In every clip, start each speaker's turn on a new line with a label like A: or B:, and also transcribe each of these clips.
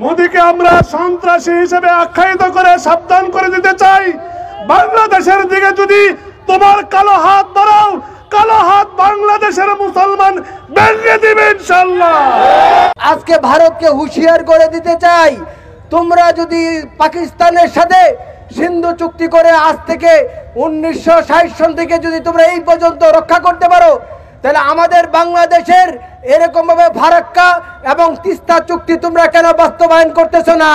A: মোদিকে আমরা সন্ত্রাসী হিসেবে আখ্যায়িত করে সাবধান করে দিতে চাই। বাংলাদেশের দিকে যদি তোমার কালো হাত বাড়াও, কালো হাত বাংলাদেশের মুসলমান ভেঙে দিবে ইনশাআল্লাহ।
B: আজকে ভারতকে হুঁশিয়ার করে দিতে চাই, তোমরা যদি পাকিস্তানের সাথে সিন্ধু চুক্তি করে আজ থেকে 1960 সন থেকে যদি তোমরা এই পর্যন্ত রক্ষা করতে পারো, তাহলে আমাদের বাংলাদেশের এরকম ভাবে ফারাক্কা এবং তিস্তা চুক্তি তোমরা কেন বাস্তবায়ন করতেছো না?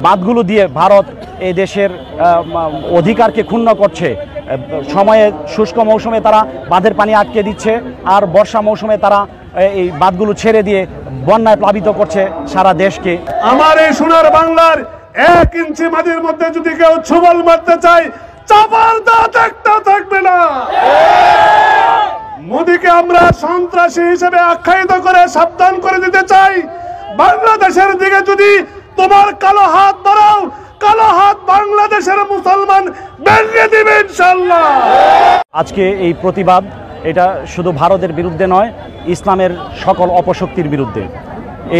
C: বাঁধগুলো দিয়ে ভারত এই দেশের অধিকারকে ক্ষুণ্ণ করছে। সময়ে শুষ্ক মৌসুমে তারা বাঁধের পানি আটকে দিচ্ছে, আর বর্ষা মৌসুমে তারা এই বাঁধগুলো ছেড়ে দিয়ে বন্যায় প্লাবিত করছে সারা দেশকে।
A: আমার এই সোনার বাংলার 1 ইঞ্চি মাটির মধ্যে যদি কেউ ছবল মারতে চায়, চাপার দাঁত একটাও থাকবে না। মোদিকে আমরা সন্ত্রাসী হিসেবে আখ্যায়িত করে সাবধান করে দিতে চাই। বাংলাদেশের দিকে যদি তোমার কালো হাত বাড়াও, কালো হাত বাংলাদেশের মুসলমান ভেঙে দিবে ইনশাআল্লাহ।
C: আজকে এই প্রতিবাদ এটা শুধু ভারতের বিরুদ্ধে নয়, ইসলামের সকল অপশক্তির বিরুদ্ধে।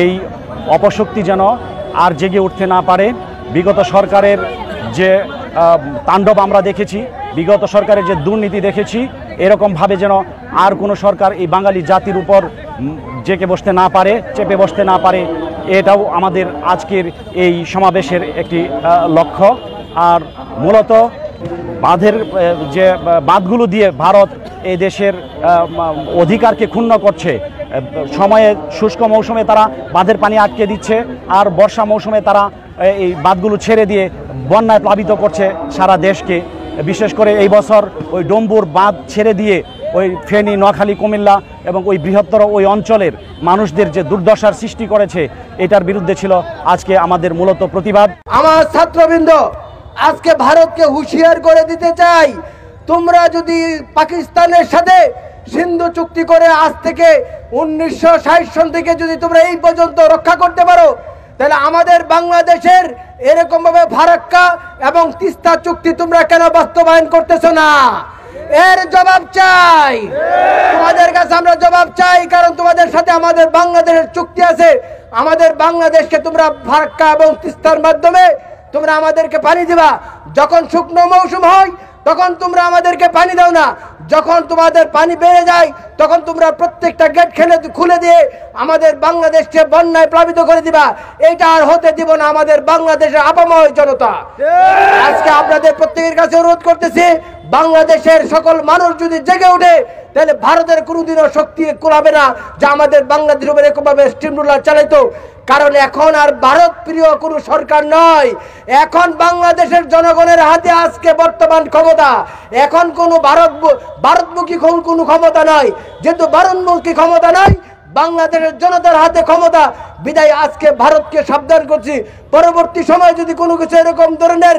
C: এই অপশক্তি যেন আর জেগে উঠতে না পারে। বিগত সরকারের যে তাণ্ডব আমরা দেখেছি, বিগত সরকারের যে দুর্নীতি দেখেছি, এরকমভাবে যেন আর কোনো সরকার এই বাঙালি জাতির উপর জেকে বসতে না পারে, চেপে বসতে না পারে, এটাও আমাদের আজকের এই সমাবেশের একটি লক্ষ্য। আর মূলত যে বাঁধগুলো দিয়ে ভারত এই দেশের অধিকারকে ক্ষুণ্ণ করছে। সময়ে শুষ্ক মৌসুমে তারা বাঁধের পানি আটকে দিচ্ছে, আর বর্ষা মৌসুমে তারা এই বাঁধগুলো ছেড়ে দিয়ে বন্যায় প্লাবিত করছে সারা দেশকে। বিশেষ করে এই বছর ওই ডম্বুর বাঁধ ছেড়ে দিয়ে ওই ফেনী, নোয়াখালী, কুমিল্লা এবং ওই বৃহত্তর ওই অঞ্চলের মানুষদের যে দুর্দশার সৃষ্টি করেছে, এটার বিরুদ্ধে ছিল আজকে আমাদের মূলত প্রতিবাদ।
B: আমার ছাত্রবৃন্দ, আজকে ভারতকে হুঁশিয়ার করে দিতে চাই, তোমরা যদি পাকিস্তানের সাথে সিন্ধু চুক্তি করে আজ থেকে 1960 সন থেকে যদি তোমরা এই পর্যন্ত রক্ষা করতে পারো, তাহলে আমাদের বাংলাদেশের এরকম ভাবে ফারাক্কা এবং তিস্তা চুক্তি তোমরা কেন বাস্তবায়ন করতেছো না? এর জবাব চাই, তোমাদের কাছে আমরা জবাব চাই। কারণ তোমাদের সাথে আমাদের বাংলাদেশের চুক্তি আছে। আমাদের বাংলাদেশকে তোমরা ফারাক্কা এবং তিস্তার মাধ্যমে তোমরা আমাদেরকে পানি দিবা। যখন শুকনো মৌসুম হয় তখন তোমরা আমাদেরকে পানি দাও না, যখন তোমাদের পানি বেড়ে যায় তখন তোমরা প্রত্যেকটা গেট খুলে দিয়ে আমাদের বাংলাদেশকে বন্যায় প্লাবিত করে দিবা। এটা আর হতে দিব না আমাদের বাংলাদেশের আপাময় জনতা। আজকে আপনাদের প্রত্যেকের কাছে অনুরোধ করতেছি, বাংলাদেশের সকল মানুষ যদি জেগে ওঠে, তাহলে ভারতের কোনোদিনও শক্তি কুলাবে না যে আমাদের বাংলাদেশের উপর এরকমভাবে স্টিম রোলার চালাইতো। কারণ এখন আর ভারত প্রিয় কোনো সরকার নয়, এখন বাংলাদেশের জনগণের হাতে আজকে বর্তমান ক্ষমতা। এখন কোনো ভারতমুখী কোনো ক্ষমতা নয়। যেহেতু ভারতমুখী ক্ষমতা নয়, বাংলাদেশের জনতার হাতে ক্ষমতা, বিদায় আজকে ভারতকে সাবধান করছি, পরবর্তী সময় যদি কোনো কিছু এরকম ধরনের